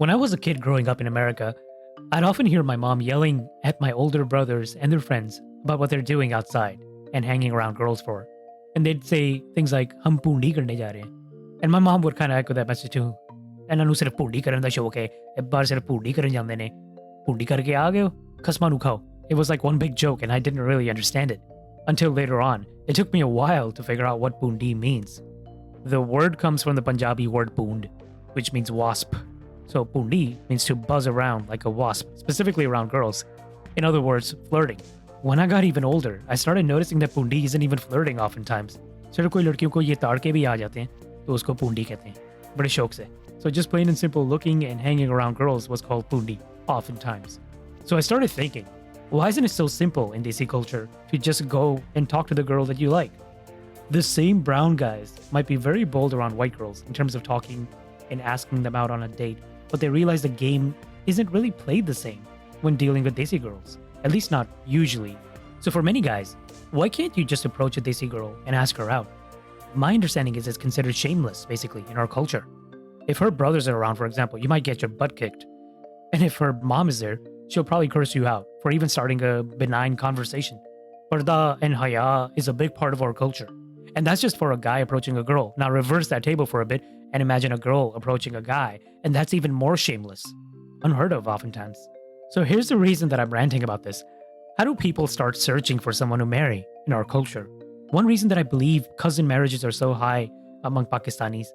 When I was a kid growing up in America, I'd often hear my mom yelling at my older brothers and their friends about what they're doing outside and hanging around girls for. And they'd say things like, "Hum poondi karne ja rahe hain." And my mom would kind of echo that message too. ਇਹਨਾਂ ਨੂੰ ਸਿਰਫ ਭੂੰਡੀ ਕਰਨ ਦਾ ਸ਼ੌਕ ਹੈ ਇਹ ਬਾਹਰ ਸਿਰਫ ਭੂੰਡੀ ਕਰਨ ਜਾਂਦੇ ਨੇ ਭੂੰਡੀ ਕਰਕੇ ਆ ਗਏ ਹੋ ਖਸਮਾਂ ਨੂੰ ਖਾਓ It was like one big joke and I didn't really understand it. Until later on, it took me a while to figure out what poondi means. The word comes from the Punjabi word poond, which means wasp. So poondi means to buzz around like a wasp, specifically around girls. In other words, flirting. When I got even older, I started noticing that poondi isn't even flirting oftentimes. सिर्फ कोई लड़कियों को ये ताड़ के भी आ जाते हैं तो उसको पूंडी कहते हैं बड़े शौक से. So just plain and simple looking and hanging around girls was called poondi oftentimes. So I started thinking, why isn't it so simple in Desi culture to just go and talk to the girl that you like? The same brown guys might be very bold around white girls in terms of talking and asking them out on a date, but they realize the game isn't really played the same when dealing with Desi girls, at least not usually. So for many guys, why can't you just approach a Desi girl and ask her out? My understanding is it's considered shameless, basically, in our culture. If her brothers are around, for example, you might get your butt kicked. And if her mom is there, she'll probably curse you out for even starting a benign conversation. Parda and haya is a big part of our culture. And that's just for a guy approaching a girl. Now reverse that table for a bit and imagine a girl approaching a guy, and that's even more shameless. Unheard of oftentimes. So here's the reason that I'm ranting about this. How do people start searching for someone to marry in our culture? One reason that I believe cousin marriages are so high among Pakistanis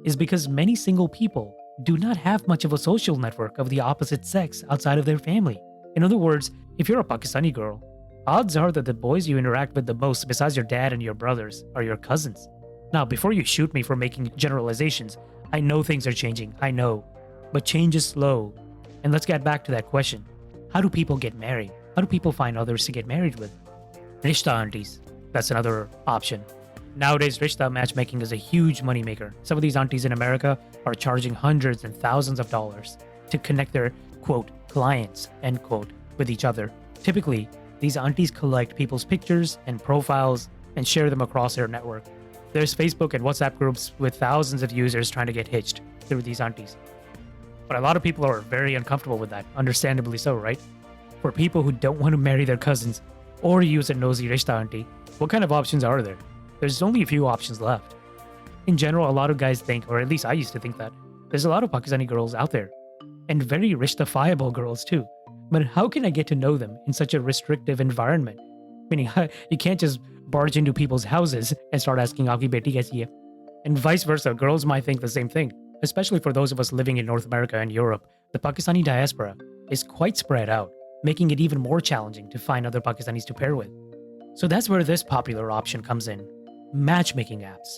is because many single people do not have much of a social network of the opposite sex outside of their family. In other words, if you're a Pakistani girl, odds are that the boys you interact with the most besides your dad and your brothers are your cousins. Now, before you shoot me for making generalizations, I know things are changing, I know, but change is slow. And let's get back to that question. How do people get married? How do people find others to get married with? Rishta aunties, that's another option. Nowadays, rishta matchmaking is a huge moneymaker. Some of these aunties in America are charging hundreds and thousands of dollars to connect their, quote, clients, end quote, with each other. Typically, these aunties collect people's pictures and profiles and share them across their network. There's Facebook and WhatsApp groups with thousands of users trying to get hitched through these aunties. But a lot of people are very uncomfortable with that, understandably so, right? For people who don't want to marry their cousins or use a nosy rishta auntie, what kind of options are there? There's only a few options left. In general, a lot of guys think, or at least I used to think that, there's a lot of Pakistani girls out there. And very rishta-fiable girls too. But how can I get to know them in such a restrictive environment? Meaning, you can't just barge into people's houses and start asking, "Aapki beti kaisi hai?" And vice versa, girls might think the same thing. Especially for those of us living in North America and Europe, the Pakistani diaspora is quite spread out, making it even more challenging to find other Pakistanis to pair with. So that's where this popular option comes in. Matchmaking apps.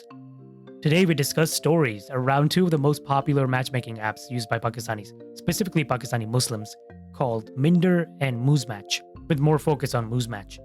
Today we discuss stories around two of the most popular matchmaking apps used by Pakistanis, specifically Pakistani Muslims, called Minder and Muzmatch, with more focus on Muzmatch.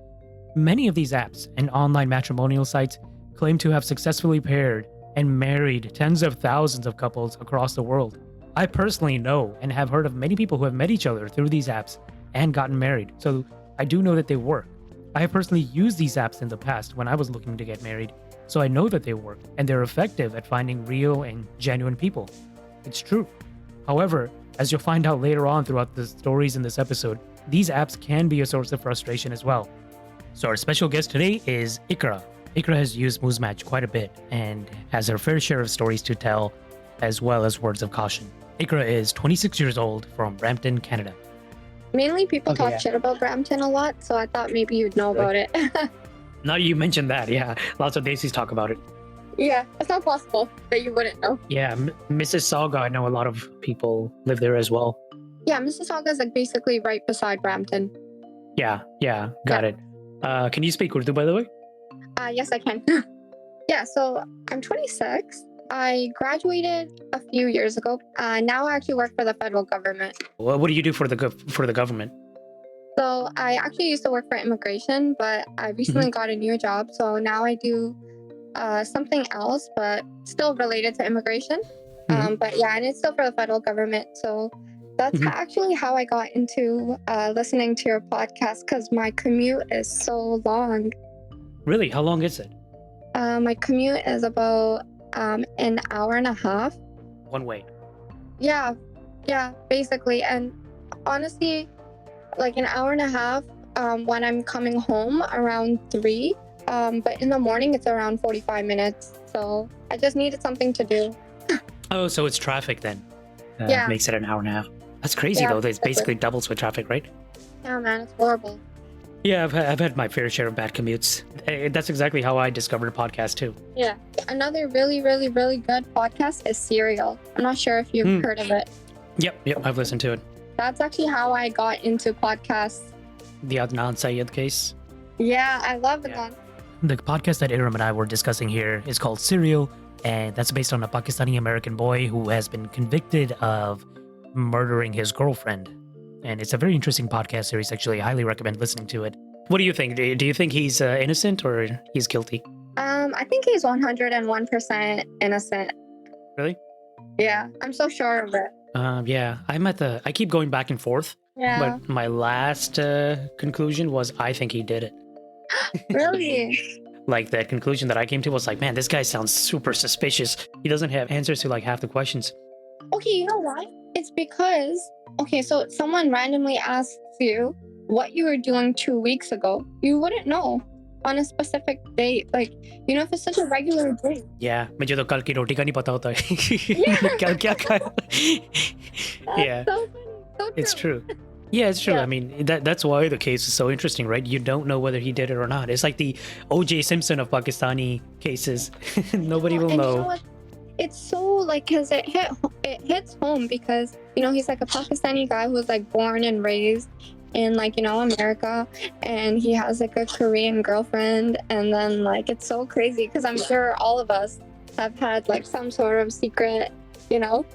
Many of these apps and online matrimonial sites claim to have successfully paired and married tens of thousands of couples across the world. I personally know and have heard of many people who have met each other through these apps and gotten married, so I do know that they work. I have personally used these apps in the past when I was looking to get married, so I know that they work and they're effective at finding real and genuine people. It's true. However, as you'll find out later on throughout the stories in this episode, these apps can be a source of frustration as well. So our special guest today is Iqra. Iqra has used Muzmatch quite a bit and has her fair share of stories to tell, as well as words of caution. Iqra is 26 years old from Brampton, Canada. Mainly people talk shit about Brampton a lot, so I thought maybe you'd know about it. Now you mentioned that, yeah. Lots of Desis talk about it. Yeah, it's not possible that you wouldn't know. Yeah, Mississauga, I know a lot of people live there as well. Yeah, Mississauga is like basically right beside Brampton. Yeah, got it. Can you speak Urdu, by the way? Yes, I can. Yeah, so I'm 26. I graduated a few years ago. Now I actually work for the federal government. Well, what do you do for the government? So I actually used to work for immigration, but I recently got a new job. So now I do something else, but still related to immigration. But yeah, and it's still for the federal government. So that's actually how I got into listening to your podcast, because my commute is so long. Really? How long is it? My commute is about an hour and a half. One way? Yeah, Yeah, basically. And honestly, like an hour and a half when I'm coming home around 3. But in the morning, it's around 45 minutes. So I just needed something to do. Oh, so it's traffic then. Yeah. Makes it an hour and a half. That's crazy, Yeah, though. It's exactly. basically doubles with traffic, right? Yeah, man, it's horrible. Yeah, I've had my fair share of bad commutes. That's exactly how I discovered a podcast, too. Yeah. Another really, really, really good podcast is Serial. I'm not sure if you've heard of it. Yep, I've listened to it. That's actually how I got into podcasts. The Adnan Syed case. Yeah, I love it. Yeah. The podcast that Iqra and I were discussing here is called Serial, and that's based on a Pakistani American boy who has been convicted of murdering his girlfriend. And it's a very interesting podcast series, actually. I highly recommend listening to it. What do you think? Do you think he's innocent or he's guilty? I think he's 101% innocent. Really? Yeah, I'm so sure of it. Yeah, I keep going back and forth, Yeah. but my last conclusion was I think he did it. Really? Like, the conclusion that I came to was like, man, this guy sounds super suspicious. He doesn't have answers to like half the questions. Okay, you know why? It's because, okay, so someone randomly asks you what you were doing 2 weeks ago. You wouldn't know on a specific date. Like, you know, if it's such a regular day. Yeah, मुझे तो कल की रोटी का नहीं पता होता है. Yeah. क्या खाया? That's Yeah, so funny. So true. it's true. Yeah, it's true. Yeah. I mean, that's why the case is so interesting, right? You don't know whether he did it or not. It's like the O.J. Simpson of Pakistani cases. Nobody will And you know know. what? It's so like, cause it hits home because, you know, he's like a Pakistani guy who was like born and raised in like, you know, America, and he has like a Korean girlfriend, and then like it's so crazy because I'm sure all of us have had like some sort of secret, you know.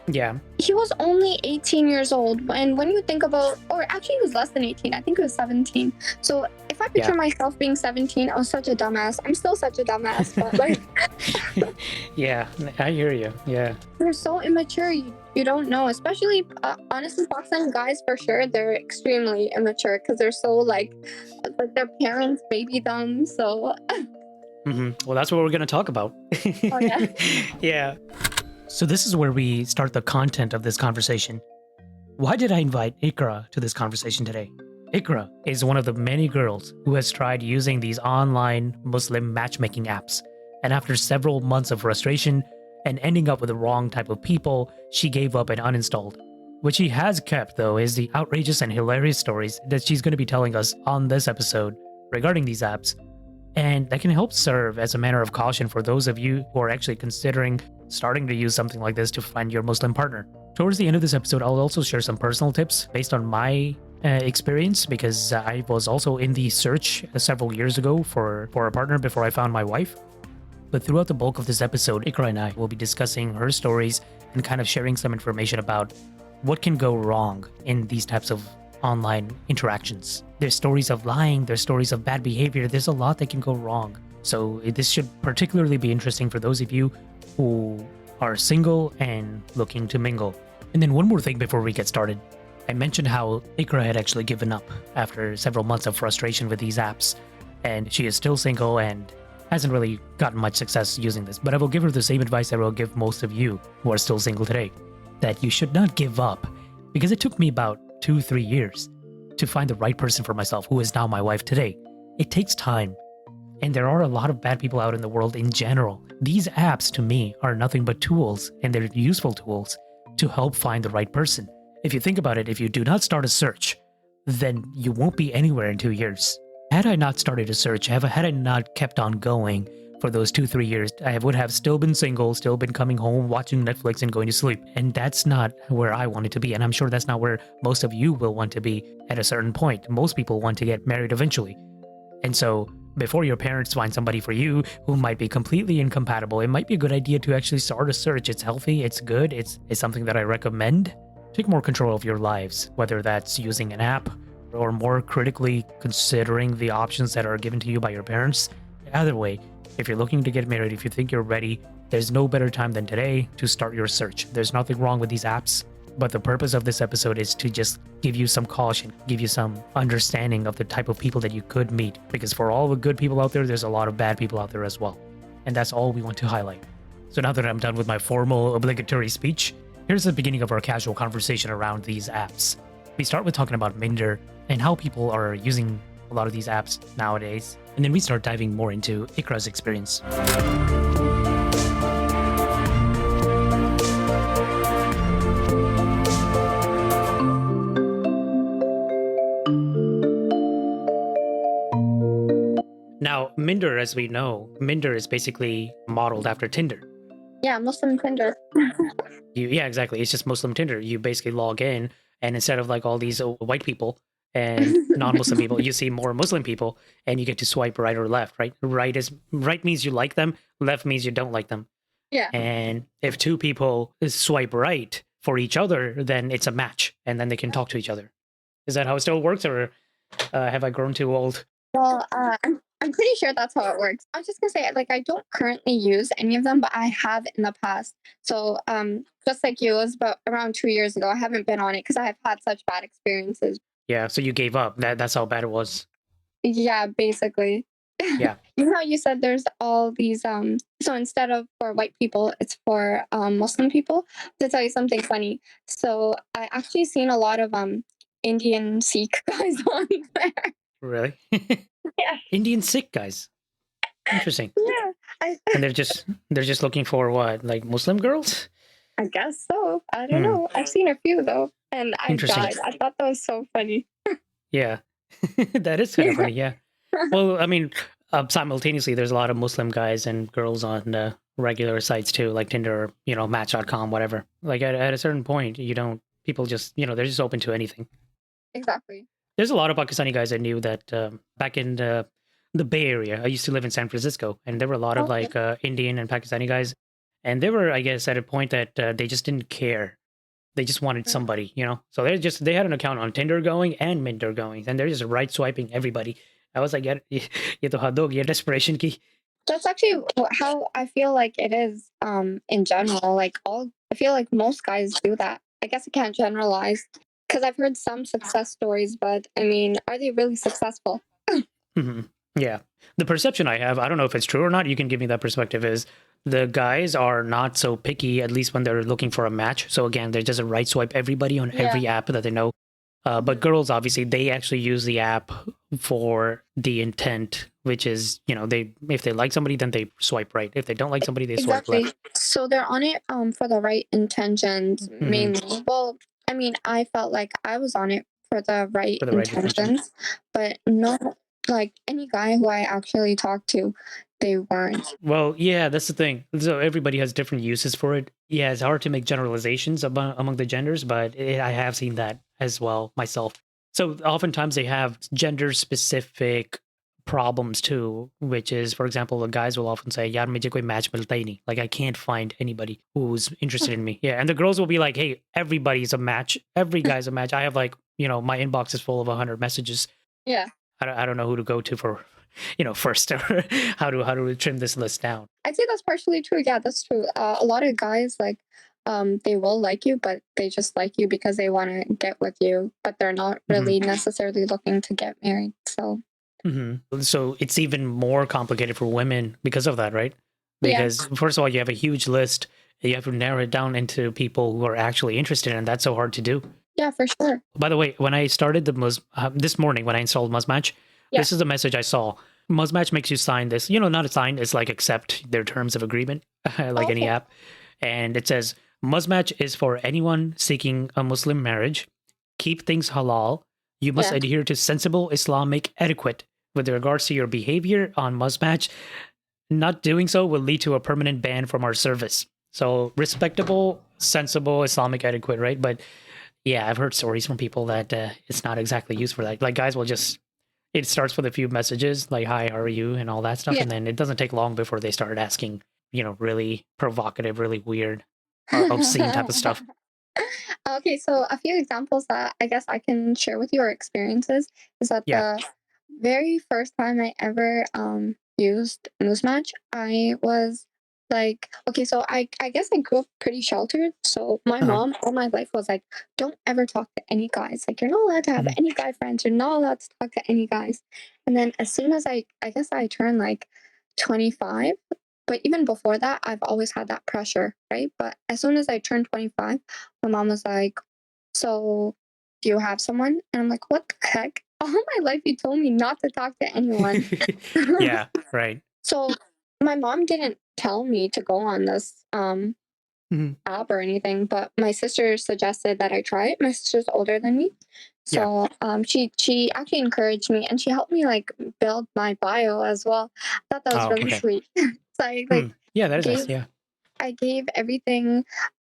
Yeah. He was only 18 years old, and when you think about, or actually he was less than 18, I think it was 17. So if I picture myself being 17, I was such a dumbass. I'm still such a dumbass, but like Yeah, I hear you. Yeah. they're so immature. You don't know, especially honestly, Pakistani guys for sure. They're extremely immature because they're so like their parents baby them. So Well, that's what we're going to talk about. Oh, yeah? Yeah. So this is where we start the content of this conversation. Why did I invite Iqra to this conversation today? Iqra is one of the many girls who has tried using these online Muslim matchmaking apps. And after several months of frustration and ending up with the wrong type of people, she gave up and uninstalled. What she has kept, though, is the outrageous and hilarious stories that she's going to be telling us on this episode regarding these apps. And that can help serve as a manner of caution for those of you who are actually considering starting to use something like this to find your Muslim partner. Towards the end of this episode, I'll also share some personal tips based on my experience, because I was also in the search several years ago for a partner before I found my wife. But throughout the bulk of this episode, Iqra and I will be discussing her stories and kind of sharing some information about what can go wrong in these types of online interactions. There's stories of lying, there's stories of bad behavior, there's a lot that can go wrong. So this should particularly be interesting for those of you who are single and looking to mingle. And then one more thing before we get started. I mentioned how Iqra had actually given up after several months of frustration with these apps, and she is still single and hasn't really gotten much success using this. But I will give her the same advice I will give most of you who are still single today, that you should not give up, because it took me about 2-3 years to find the right person for myself, who is now my wife today. It takes time, and there are a lot of bad people out in the world in general. These apps to me are nothing but tools, and they're useful tools to help find the right person. If you think about it, if you do not start a search, then you won't be anywhere in 2 years. Had I not started a search, had I not kept on going for those 2-3 years, I would have still been single, still been coming home, watching Netflix and going to sleep. And that's not where I wanted to be. And I'm sure that's not where most of you will want to be at a certain point. Most people want to get married eventually. And so before your parents find somebody for you who might be completely incompatible, it might be a good idea to actually start a search. It's healthy, it's good, it's something that I recommend. Take more control of your lives, whether that's using an app or more critically considering the options that are given to you by your parents. Either way, if you're looking to get married, if you think you're ready, there's no better time than today to start your search. There's nothing wrong with these apps, but the purpose of this episode is to just give you some caution, give you some understanding of the type of people that you could meet. Because for all the good people out there, there's a lot of bad people out there as well. And that's all we want to highlight. So now that I'm done with my formal obligatory speech, Here's the beginning of our casual conversation around these apps. We start with talking about Minder and how people are using a lot of these apps nowadays. And then we start diving more into Iqra's experience. Now, Minder, as we know, Minder is basically modeled after Tinder. Yeah, Muslim Tinder. Yeah, exactly. It's just Muslim Tinder. You basically log in, and instead of like all these white people and non-Muslim people, you see more Muslim people, and you get to swipe right or left. Right, right means you like them. Left means you don't like them. Yeah. And if two people swipe right for each other, then it's a match, and then they can talk to each other. Is that how it still works, or have I grown too old? Well, I'm pretty sure that's how it works. I was just gonna say, like, I don't currently use any of them, but I have in the past. So, just like you, it was about around 2 years ago. I haven't been on it because I have had such bad experiences. Yeah, so you gave up. That's how bad it was. Yeah, basically. Yeah. You know how you said there's all these so instead of for white people, it's for Muslim people. To tell you something funny. So I actually seen a lot of Indian Sikh guys on there. Really? Yeah. Indian Sikh guys. Interesting. Yeah. And they're just looking for what, like Muslim girls? I guess so. I don't know. I've seen a few though, and I Interesting. died. I thought that was so funny. Yeah. That is kind of funny, yeah. Well, I mean, simultaneously, there's a lot of Muslim guys and girls on regular sites too, like Tinder, or, Match.com, whatever. Like at a certain point, people just, they're just open to anything. Exactly. There's a lot of Pakistani guys I knew that back in the Bay Area. I used to live in San Francisco, and there were a lot of Okay. like Indian and Pakistani guys, and they were, I guess, at a point that they just didn't care. They just wanted somebody, So they had an account on Tinder going and Minder going, and they're just right swiping everybody. I was like, ye to had ho gaya, desperation ki. That's actually how I feel like it is in general. Like I feel like most guys do that. I guess I can't generalize because I've heard some success stories, but I mean, are they really successful? Mhm. Yeah. The perception I have, I don't know if it's true or not, you can give me that perspective, is the guys are not so picky, at least when they're looking for a match. So again, they just right swipe everybody on Yeah. every app that they know. But girls, obviously, they actually use the app for the intent, which is, if they like somebody, then they swipe right. If they don't like somebody, they swipe Exactly. left. So they're on it for the right intentions Mhm. mainly. Well, I mean, I felt like I was on it for the right For the right intentions. intentions, but not like any guy who I actually talked to, they weren't. Well, yeah, that's the thing. So everybody has different uses for it. Yeah, it's hard to make generalizations among the genders, but I have seen that as well myself. So oftentimes they have gender specific problems too, which is, for example, the guys will often say, "Yaar, mujhe koi match milta hi nahi." Like, I can't find anybody who's interested in me. Yeah, and the girls will be like, "Hey, everybody's a match. Every guy's a match." I have like, my inbox is full of 100 messages. Yeah. I don't know who to go to for, first, or how to trim this list down. I'd say that's partially true. Yeah, that's true. A lot of guys like they will like you, but they just like you because they want to get with you, but they're not really necessarily looking to get married. So So it's even more complicated for women because of that, right? Yeah. Because first of all, you have a huge list. You have to narrow it down into people who are actually interested, and that's so hard to do. yeah, for sure. By the way, when I started this morning, when I installed Muzmatch, Yeah. this is the message I saw. Muzmatch makes you sign this, not a sign, it's like accept their terms of agreement, like any Okay. app. And it says, Muzmatch is for anyone seeking a Muslim marriage. Keep things halal. You must Yeah. adhere to sensible Islamic etiquette with regards to your behavior on Muzmatch. Not doing so will lead to a permanent ban from our service. So respectable, sensible Islamic etiquette, right? But yeah, I've heard stories from people that it's not exactly used for that. Like, guys will just, it starts with a few messages like, "Hi, how are you?" and all that stuff. Yeah. And then it doesn't take long before they start asking, really provocative, really weird, obscene type of stuff. Okay, so a few examples that I guess I can share with you or experiences is that Yeah. the very first time I ever used Newsmatch, I was like, okay, so I guess I grew up pretty sheltered. So my Uh-huh. mom all my life was like, don't ever talk to any guys. Like, you're not allowed to have Mhm. any guy friends. You're not allowed to talk to any guys. And then as soon as I guess I turned like 25, But even before that, I've always had that pressure, right? But as soon as I turned 25, my mom was like, "So, do you have someone?" And I'm like, "What the heck? All my life you told me not to talk to anyone." Yeah, right. So my mom didn't tell me to go on this Mhm. app or anything, but my sister suggested that I try it. My sister's older than me. Yeah. So she actually encouraged me and she helped me like build my bio as well. I thought that was Oh, really okay. sweet. So I Hmm. like Yeah, that is gave nice. Yeah. I gave everything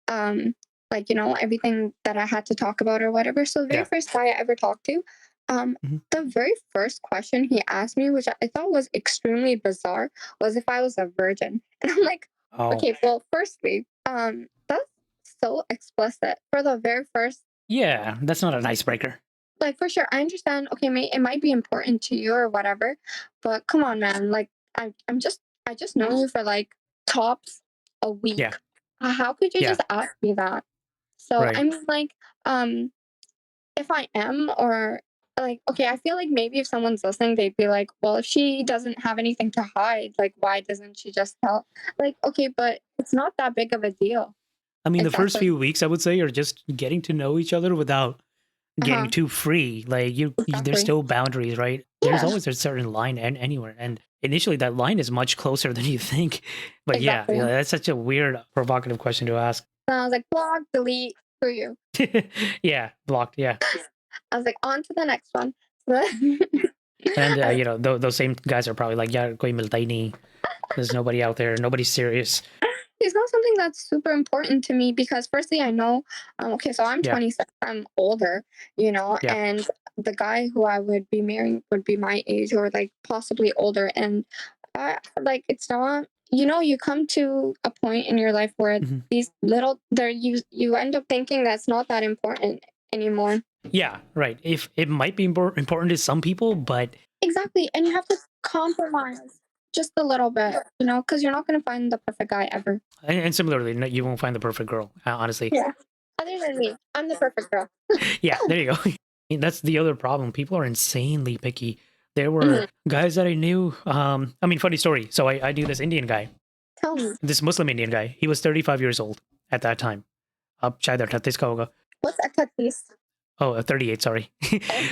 um like everything that I had to talk about or whatever. So the very Yeah. first guy I ever talked to, Mhm. the very first question he asked me, which I thought was extremely bizarre, was if I was a virgin. And I'm like, Oh, okay, well, firstly, that's so explicit for the very first. yeah. That's not an icebreaker. Like, for sure, I understand. Okay, it might be important to you or whatever, but come on, man. Like, I just know you for like tops a Yeah. week. How could you Yeah. just ask me that? So Right. I mean, like, if I am, or like, okay, I feel like maybe if someone's listening, they'd be like, well, if she doesn't have anything to hide, like, why doesn't she just tell? Like, okay, but it's not that big of a deal. I mean, the first Exactly. few weeks, I would say, are just getting to know each other without Uh getting huh. too free. Like there's Exactly. still boundaries, right? There's Yeah. always a certain line and anywhere, and initially that line is much closer than you think. But yeah, Exactly. yeah, that's such a weird, provocative question to ask. And I was like, block, delete, for you. Yeah, blocked. Yeah, I was like, on to the next one. and I, those same guys are probably like, yeah, koi milta hi nahi. There's nobody out there. Nobody's serious. it's not something that's super important to me because firstly I know okay, so I'm Yeah, 26, I'm older, yeah, and the guy who I would be marrying would be my age or like possibly older, and I like it's not, you come to a point in your life where mhm. these little there you end up thinking that's not that important anymore. Yeah. Right. If it might be important to some people, but Exactly, and you have to compromise just a little bit, because you're not going to find the perfect guy ever. and similarly, no, you won't find the perfect girl. Honestly, Yeah. Other than me, I'm the perfect girl. yeah, there you go. That's the other problem. People are insanely picky. There Mhm. were guys that I knew. I mean, funny story. So I knew this Indian guy, Tell me, this Muslim Indian guy. He was 35 years old at that time. अब शायद 38 का होगा. what's a tatis? Oh, 38, sorry.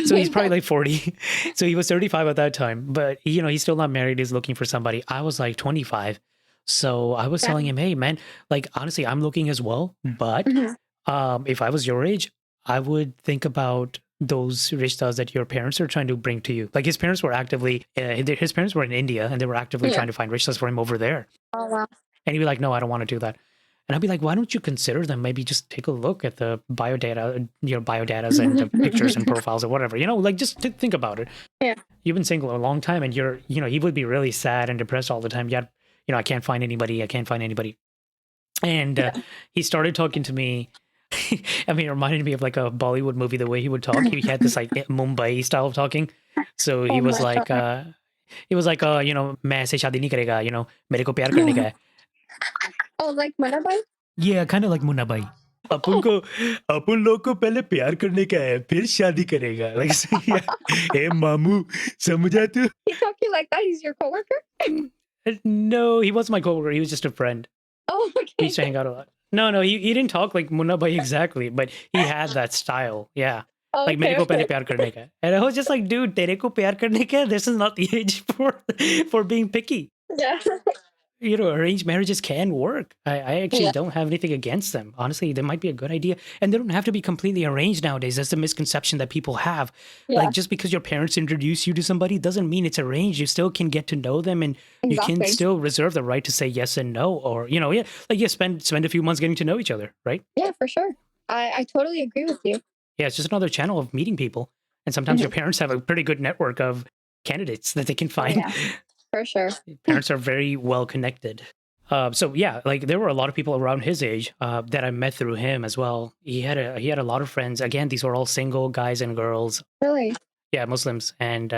So he's probably Oh. like 40. So he was 35 at that time, but he's still not married. He's looking for somebody. I was like 25. So I was telling Damn. him, hey, man, like, honestly, I'm looking as well. But Mhm. if I was your age, I would think about those rishtas that your parents are trying to bring to you. Like his parents were actively, his parents were in India and they were actively Yeah. trying to find rishtas for him over there. Oh wow. And he'd be like, no, I don't want to do that. And I'd be like, why don't you consider them? Maybe just take a look at the biodata, your biodatas and the pictures and profiles or whatever, like just think about it. Yeah. You've been single a long time and he would be really sad and depressed all the time. Yet, I can't find anybody. I can't find anybody. And Yeah. he started talking to me. I mean, it reminded me of like a Bollywood movie, the way he would talk. He had this like Mumbai style of talking. So Oh my god. मैं ऐसे शादी नहीं करेगा, मेरे को प्यार करने का है. Oh, like Manabai? Yeah, kind of like Munna Bhai. अपन को अपन लोग को पहले प्यार करने का है फिर शादी करेगा. Like, hey मामू, समझा तू? He talk to you like that? He's your coworker? No, he wasn't my coworker. He was just a friend. Oh, We okay. used to hang out a lot. No, he didn't talk like Munna Bhai exactly, but he had that style. Yeah. Like मेरे Okay, को पहले okay. प्यार करने का है. And I was just like, dude, तेरे को प्यार करने का है? This is not the age for being picky. Yeah. Arranged marriages can work. I actually Yeah. don't have anything against them. Honestly, they might be a good idea. And they don't have to be completely arranged nowadays. That's the misconception that people have. Yeah. Like, just because your parents introduce you to somebody doesn't mean it's arranged. You still can get to know them and you can Exactly. still reserve the right to say yes and no. Or, spend a few months getting to know each other, right? Yeah, for sure. I totally agree with you. Yeah, it's just another channel of meeting people. And sometimes your Mhm. parents have a pretty good network of candidates that they can Oh find. yeah, for sure. Parents are very well connected. So yeah, like there were a lot of people around his age that I met through him as well. He had a lot of friends. Again, these were all single guys and girls. Really? Yeah, Muslims, and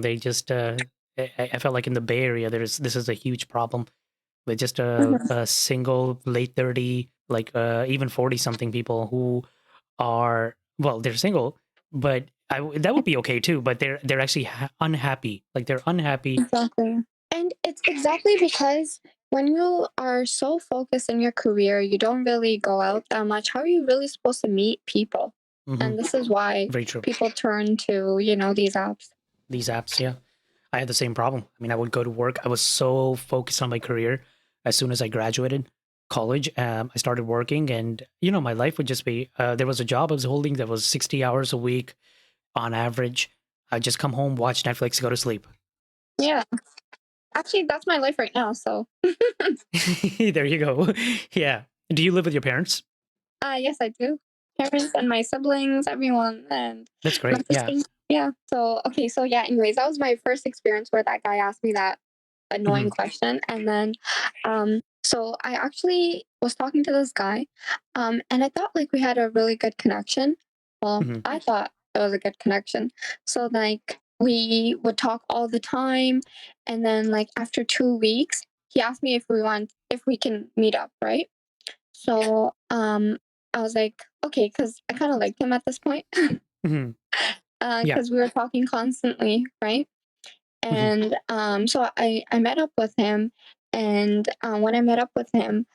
they just. I felt like in the Bay Area, this is a huge problem with just Mhm. a single late 30, like even 40 something people who are, well, they're single, but that would be okay too. But they're actually unhappy. Like they're unhappy. Exactly. And it's exactly because when you are so focused in your career, you don't really go out that much. How are you really supposed to meet people? Hmm. And this is why Very true. people turn to, these apps. These apps, yeah. I had the same problem. I mean, I would go to work. I was so focused on my career. As soon as I graduated college, I started working, and my life would just be. There was a job I was holding that was 60 hours a week on average. I just come home, watch Netflix, go to sleep. Yeah. Actually, that's my life right now. So, There you go. Yeah. Do you live with your parents? yes, I do. Parents and my siblings, everyone, and That's my great. Yeah. sister. Yeah. So, okay. So, yeah, anyways, that was my first experience where that guy asked me that Hmm. annoying question. And then, so I actually was talking to this guy, and I thought like we had a really good connection. Well, Hmm. I thought it was a good connection. So, like, we would talk all the time. And then, like, after 2 weeks, he asked me if we can meet up, right? So, I was like, okay, because I kind of liked him at this point, Hmm. Yeah. because we were talking constantly, right? Hmm. And so I met up with him, and when I met up with him,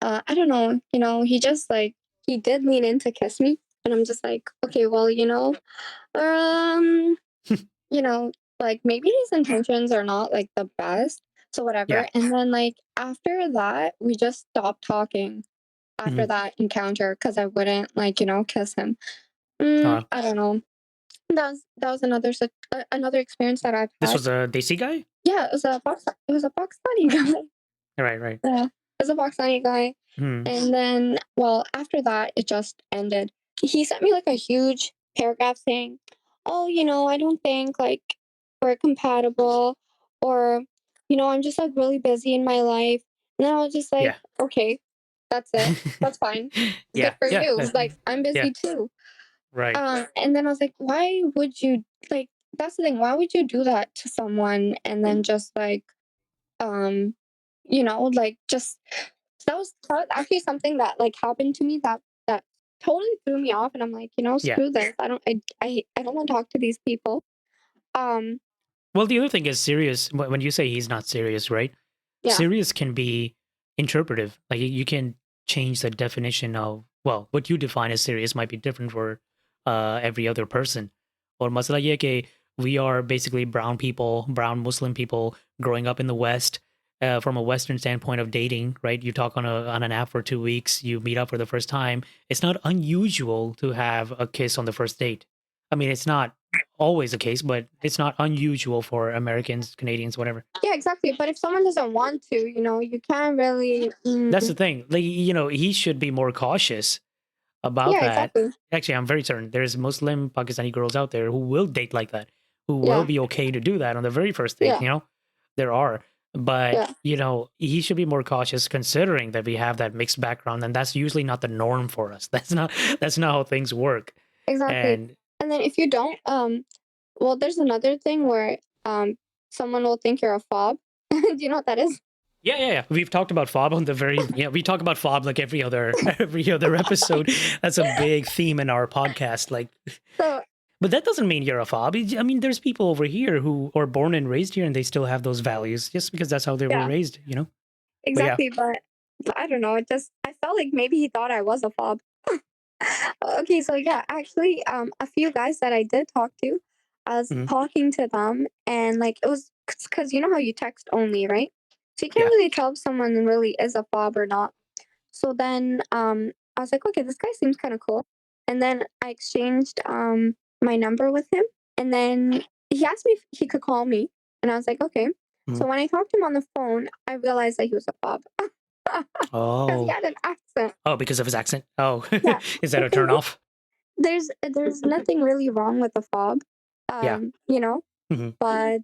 I don't know, he just like he did lean in to kiss me, and I'm just like, okay, well, um, you know, like maybe his intentions are not like the best, so whatever. Yeah. And then like after that, we just stopped talking after Hmm. that encounter because I wouldn't like kiss him. Uh, I don't know. That was another experience that I've this had. was a Desi guy. Yeah, it was a Pakistani guy. Right. Right. Yeah, it was a Pakistani guy. Hmm. And then, well, after that, it just ended. He sent me like a huge paragraph saying, "Oh, I don't think like we're compatible, or I'm just like really busy in my life." And then I was just like, Yeah. "Okay, that's it. That's fine. Good Yeah. for Yeah. you. Like I'm Yeah. busy too." Right. And then I was like, "Why would you like?" That's the thing. Why would you do that to someone and then just like um like just that was actually something that like happened to me that totally threw me off, and I'm like, Yeah. screw this. I don't want to talk to these people. um Well, the other thing is serious. When you say he's not serious, right? yeah, Serious can be interpretive. Like you can change the definition of, well, what you define as serious might be different for every other person. Or masala ye hai कि we are basically brown people, brown Muslim people growing up in the West. From a Western standpoint of dating, right? You talk on an app for 2 weeks, you meet up for the first time. It's not unusual to have a kiss on the first date. I mean, it's not always the case, but it's not unusual for Americans, Canadians, whatever. yeah, exactly. But if someone doesn't want to, you can't really. That's the thing. Like, he should be more cautious about Yeah, that. exactly. Actually, I'm very certain there's Muslim Pakistani girls out there who will date like that, who will Yeah, be okay to do that on the very first date, yeah, There are. But, yeah, he should be more cautious considering that we have that mixed background, and that's usually not the norm for us. That's not how things work. exactly. And And then if you don't, well, there's another thing where someone will think you're a fob. Do you know what that is? yeah, yeah, yeah. We've talked about fob on the very yeah. We talk about fob like every other every other episode. That's a big theme in our podcast. Like, So but that doesn't mean you're a fob. I mean, there's people over here who are born and raised here, and they still have those values just because that's how they were yeah, raised. But yeah, exactly. But I don't know. I felt like maybe he thought I was a fob. Okay, so yeah, actually, a few guys that I did talk to, I was mhm, talking to them, and like it was because you know how you text only, right? So you can't yeah, really tell if someone really is a fob or not. So then, I was like, okay, this guy seems kind of cool, and then I exchanged my number with him, and then he asked me if he could call me, and I was like, okay. mhm. So when I talked to him on the phone, I realized that he was a fob because he Oh, had an accent. oh, because of his accent. Oh, Yeah. is that a turn off? There's nothing really wrong with a fob, Yeah. um, you know, Mhm. but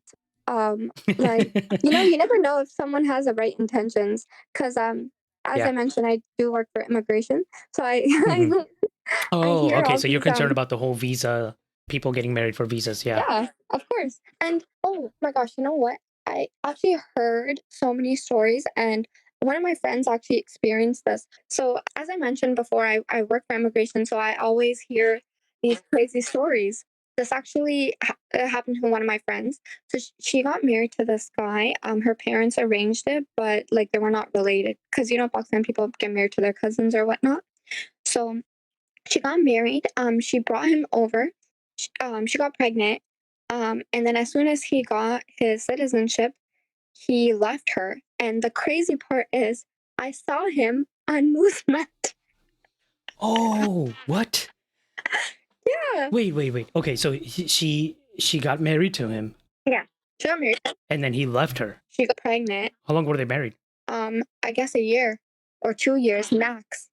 um, like you never know if someone has the right intentions. Because as I Yeah. mentioned, I do work for immigration, so I Mhm. I Oh, hear okay. all So you're these concerned about the whole visa, people getting married for visas. Yeah. yeah, of course. And oh my gosh, you know what? I actually heard so many stories, and one of my friends actually experienced this. So, as I mentioned before, I work for immigration, so I always hear these crazy stories. this actually happened to one of my friends. So she got married to this guy. Her parents arranged it, but like they were not related because Pakistan people get married to their cousins or whatnot. So she got married. She brought him over. She got pregnant. And then as soon as he got his citizenship, he left her. And the crazy part is, I saw him on Muzmatch. Oh, what? Yeah. Wait. Okay, so she got married to him. Yeah. She got married. And then he left her. She got pregnant. How long were they married? I guess a year or 2 years max.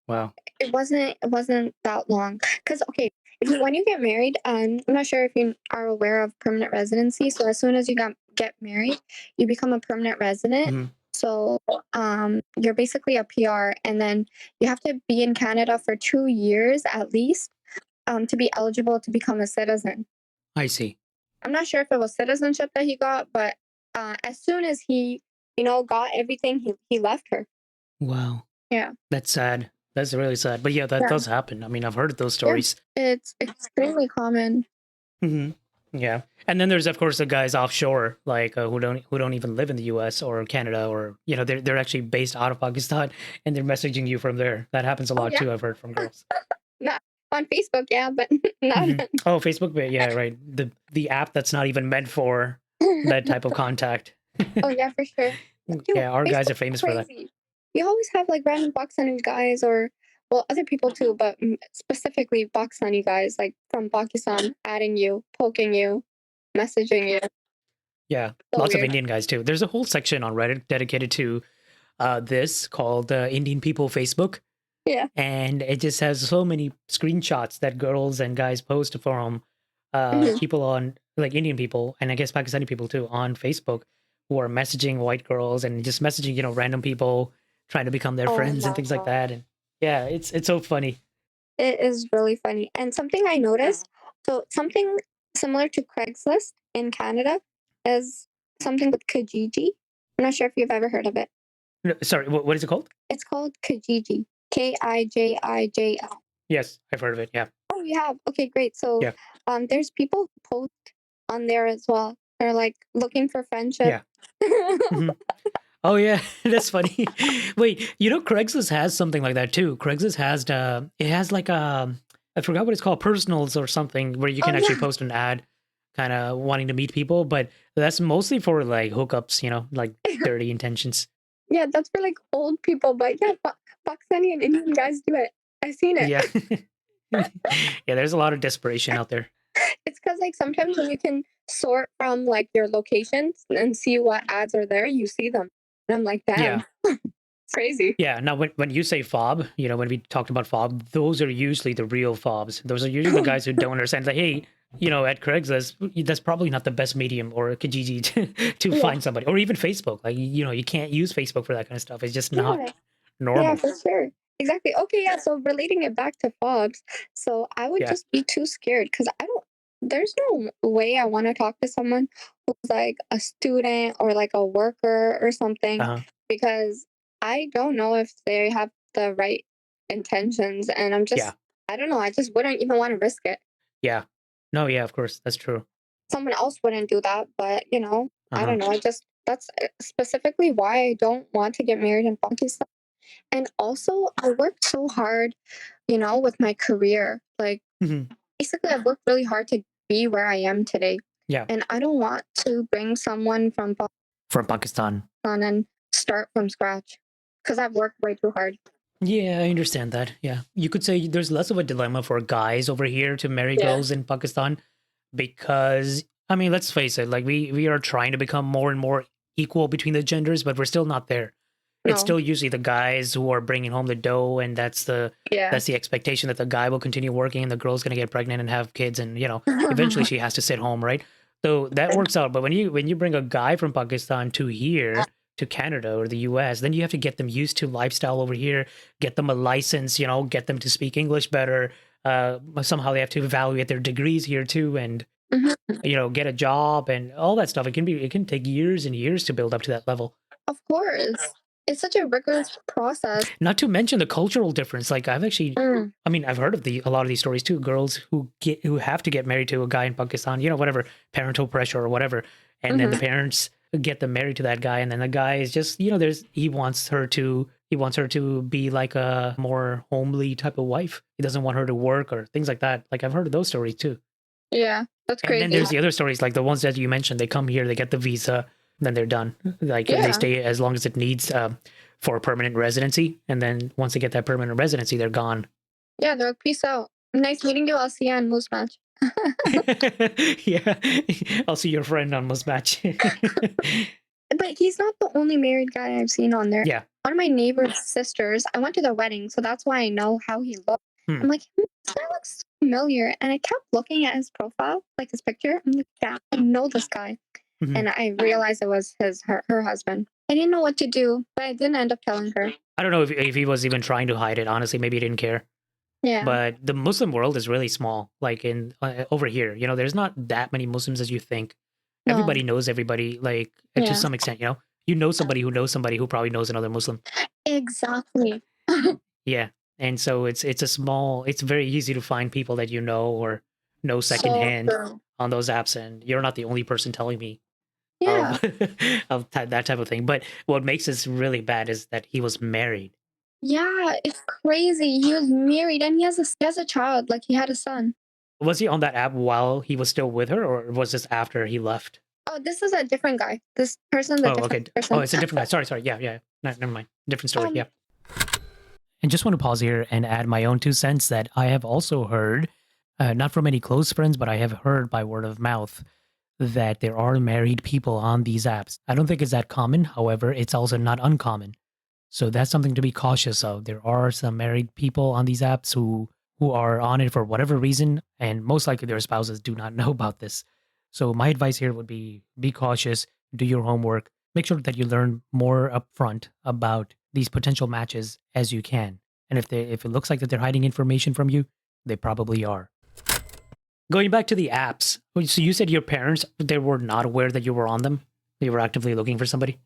Wow. It wasn't that long. Because okay, when you get married, I'm not sure if you are aware of permanent residency. So as soon as you get married, you become a permanent resident. Mm-hmm. So you're basically a PR, and then you have to be in Canada for 2 years at least to be eligible to become a citizen. I see. I'm not sure if it was citizenship that he got, but as soon as he, got everything, he left her. Wow. Yeah. That's sad. That's really sad. But yeah, that does happen. I mean, I've heard those stories. Yeah, it's extremely common. Mm-hmm. Yeah, and then there's of course the guys offshore, like who don't even live in the U.S. or Canada, or they're actually based out of Pakistan, and they're messaging you from there. That happens a lot too. I've heard from girls. Not on Facebook, yeah, but not. Mm-hmm. Oh, Facebook, yeah, right. The app that's not even meant for that type of contact. Oh yeah, for sure. Dude, yeah, our guys are famous for that. You always have like random Pakistani guys, or other people too, but specifically Pakistani guys, like from Pakistan, adding you, poking you, messaging you. Yeah, So lots weird. of Indian guys too. There's a whole section on Reddit dedicated to this called Indian People Facebook. Yeah. And it just has so many screenshots that girls and guys post from people on, like Indian people, and I guess Pakistani people too, on Facebook, who are messaging white girls and just messaging, random people trying to become their friends and things like that. And yeah, it's so funny. It is really funny. And something I noticed, so something similar to Craigslist in Canada is something with Kijiji. I'm not sure if you've ever heard of it. No, sorry, what is it called? It's called Kijiji. Kijijl. Yes, I've heard of it. Yeah. Oh, you have? Okay, great. So there's people who post on there as well. They're like looking for friendship. Yeah. Mm-hmm. Oh yeah, that's funny. Wait, Craigslist has something like that too. Craigslist has it has like I forgot what it's called, personals or something, where you can actually post an ad, kind of wanting to meet people, but that's mostly for like hookups, like dirty intentions. Yeah, that's for like old people, but yeah, Pakistani and Indian guys do it. I've seen it. Yeah, yeah. There's a lot of desperation out there. It's because like sometimes when you can sort from like your locations and see what ads are there, you see them. And I'm like, damn, it's crazy. Yeah. Now, when you say fob, when we talked about fob, those are usually the real fobs. Those are usually the guys who don't understand. Like, hey, at Craigslist, that's probably not the best medium or Kijiji to find somebody, or even Facebook. Like, you can't use Facebook for that kind of stuff. It's just not normal. Yeah, for sure. Exactly. Okay, yeah. So relating it back to fobs, so I would just be too scared because there's no way I want to talk to someone who's like a student or like a worker or something, because I don't know if they have the right intentions, and I'm just, I don't know, I just wouldn't even want to risk it. Yeah. No, yeah, of course. That's true. Someone else wouldn't do that, but I don't know. That's specifically why I don't want to get married in Pakistan. And also, I worked so hard, with my career. Like, basically, I've worked really hard to be where I am today. Yeah. And I don't want to bring someone from Pakistan and start from scratch because I've worked way too hard. Yeah, I understand that. Yeah. You could say there's less of a dilemma for guys over here to marry girls in Pakistan because, I mean, let's face it, like we are trying to become more and more equal between the genders, but we're still not there. It's still usually the guys who are bringing home the dough, and that's the expectation that the guy will continue working and the girl's going to get pregnant and have kids, and eventually she has to sit home, right? So that works out. But when you bring a guy from Pakistan to here, to Canada or the US, then you have to get them used to lifestyle over here, get them a license, get them to speak English better. Somehow they have to evaluate their degrees here too, and get a job and all that stuff. It can take years and years to build up to that level. Of course. It's such a rigorous process. Not to mention the cultural difference. Like I've actually, Mm, I mean, I've heard of a lot of these stories too. Girls who have to get married to a guy in Pakistan, whatever, parental pressure or whatever, and then the mm-hmm. parents get them married to that guy, and then the guy is just, he wants her to be like a more homely type of wife. He doesn't want her to work or things like that. Like I've heard of those stories too. Yeah, that's And then crazy. there's the other stories, like the ones that you mentioned. They come here, they get the visa, then they're done. Like and they Yeah, stay as long as it needs for permanent residency. And then once they get that permanent residency, they're gone. yeah. They're like, peace out. Nice meeting you. I'll see you on Muzmatch. Yeah, I'll see your friend on Muzmatch. But he's not the only married guy I've seen on there. Yeah. One of my neighbor's sisters, I went to their wedding, so that's why I know how he looked. Hmm. I'm like, this guy looks familiar. And I kept looking at his profile, like his picture. I'm like, yeah, I know this guy. Mhm. And I realized it was her husband. I didn't know what to do, but I didn't end up telling her. I don't know if he was even trying to hide it. Honestly, maybe he didn't care. Yeah. But the Muslim world is really small. Like in over here, there's not that many Muslims as you think. No. Everybody knows everybody, like Yeah. to some extent. You know somebody who knows somebody who probably knows another Muslim. Exactly. Yeah, and so it's very easy to find people that you know or know secondhand true. on those apps, and you're not the only person telling me Yeah. of that type of thing. But what makes this really bad is that he was married. Yeah, it's crazy. He was married and he has a child. Like he had a son. Was he on that app while he was still with her, or was this after he left? Oh, this is a different guy. This person's a Oh, okay. different person. Oh, it's a different guy. Sorry. Yeah. No, never mind. Different story. Um, Yeah. And just want to pause here and add my own 2 cents that I have also heard, not from any close friends, but I have heard by word of mouth that there are married people on these apps. I don't think it's that common. However, it's also not uncommon. So that's something to be cautious of. There are some married people on these apps who are on it for whatever reason, and most likely their spouses do not know about this. So my advice here would be cautious, do your homework, make sure that you learn more upfront about these potential matches as you can. And if it looks like that they're hiding information from you, they probably are. Going back to the apps, so you said your parents, they were not aware that you were on them? They were actively looking for somebody?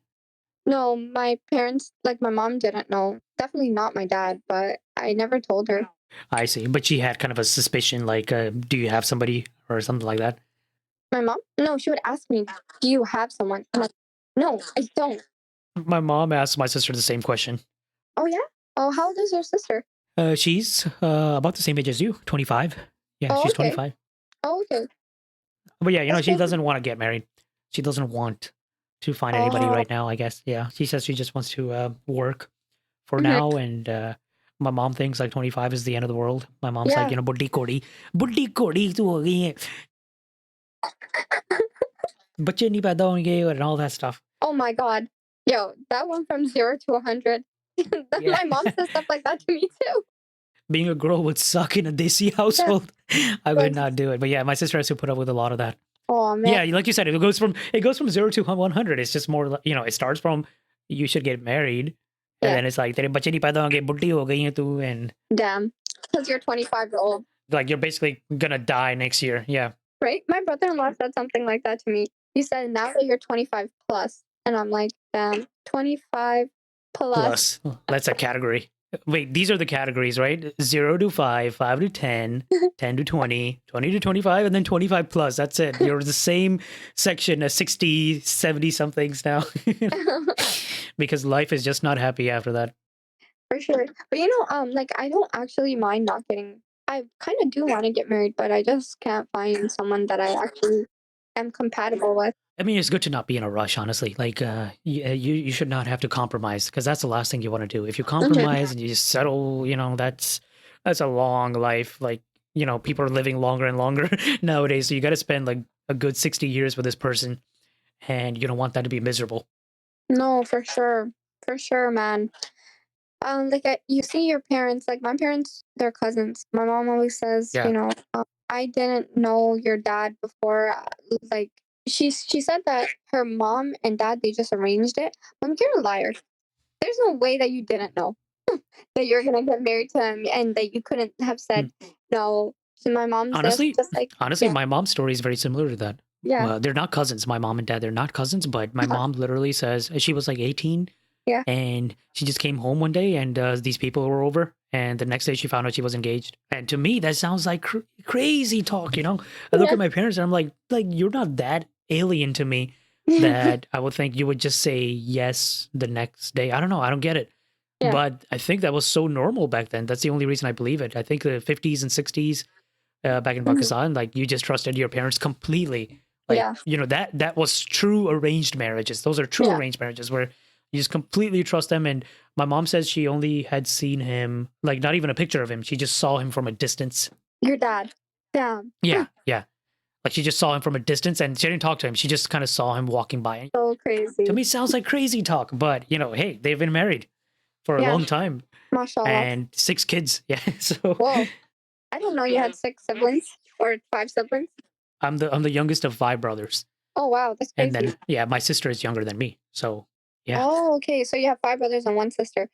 No, my parents, like my mom didn't know. Definitely not my dad, but I never told her. I see. But she had kind of a suspicion, like, do you have somebody or something like that? My mom? No, she would ask me, do you have someone? I'm like, no, I don't. My mom asked my sister the same question. Oh, yeah? Oh, how old is your sister? She's about the same age as you, 25. Yeah, Oh, she's okay. 25. Oh, okay. But yeah, That's she good. doesn't want to get married. She doesn't want to find anybody right now, I guess. Yeah, she says she just wants to work for Mhm. now. And my mom thinks like 25 is the end of the world. My mom's like, Yeah. buddi kodi tu ho gayi hai. Bacche nahi paida honge and all that stuff. Oh my God. Yo, that went from 0 to 100. Yeah. My mom says stuff like that to me too. Being a girl would suck in a Desi household. I would not do it. But yeah, my sister has to put up with a lot of that. Oh man. Yeah, like you said, it goes from 0 to 100. It's just more, it starts from you should get married, and Yeah. then it's like tere bacche nahi paida honge, buddi ho gayi hai tu, and Damn. Because you're 25-year-old. like you're basically gonna die next year. Yeah. Right? My brother-in-law said something like that to me. He said, now that you're 25 plus. And I'm like, damn, 25 plus. Plus, that's a category. Wait, these are the categories, right? 0 to 5, 5 to 10, 10 to 20, 20 to 25, and then 25 plus. That's it. You're the same section as 60, 70 somethings now. Because life is just not happy after that. For sure. But like I don't actually mind not getting, I kind of do want to get married, but I just can't find someone that I actually am compatible with. I mean, it's good to not be in a rush, honestly. Like, you should not have to compromise, because that's the last thing you want to do. If you compromise and you just settle, that's a long life. Like, people are living longer and longer nowadays. So you got to spend like a good 60 years with this person, and you don't want that to be miserable. No, for sure. For sure, man. Like you see your parents, like my parents, they're cousins. My mom always says, Yeah. I didn't know your dad before. Like she said that her mom and dad, they just arranged it. Mom, you're a liar. There's no way that you didn't know that you're gonna get married to him and that you couldn't have said no. So my mom's Honestly, just like yeah. my mom's story is very similar to that. Yeah. They're not cousins. My mom and dad, they're not cousins, but my mom literally says she was like 18 Yeah. And she just came home one day, and these people were over. And the next day, she found out she was engaged. And to me, that sounds like crazy talk. You know, I look Yeah. at my parents, and I'm like you're not that alien to me that I would think you would just say yes the next day. I don't know. I don't get it. Yeah. But I think that was so normal back then. That's the only reason I believe it. I think the 50s and 60s back in Pakistan, like you just trusted your parents completely. Like, Yeah. you know, that was true arranged marriages. Those are true Yeah. arranged marriages where you just completely trust them. And my mom says she only had seen him, like not even a picture of him. She just saw him from a distance. Your dad. Yeah. Yeah, yeah. Like she just saw him from a distance and she didn't talk to him. She just kind of saw him walking by. So crazy. To me, it sounds like crazy talk, but you know, hey, they've been married for a Yeah. long time Mashallah. and 6 kids. Yeah. So Whoa. I didn't know you had 6 siblings or 5 siblings. I'm the youngest of 5 brothers. Oh wow, that's And crazy. then yeah, my sister is younger than me. So yeah. Oh, okay. So you have 5 brothers and 1 sister.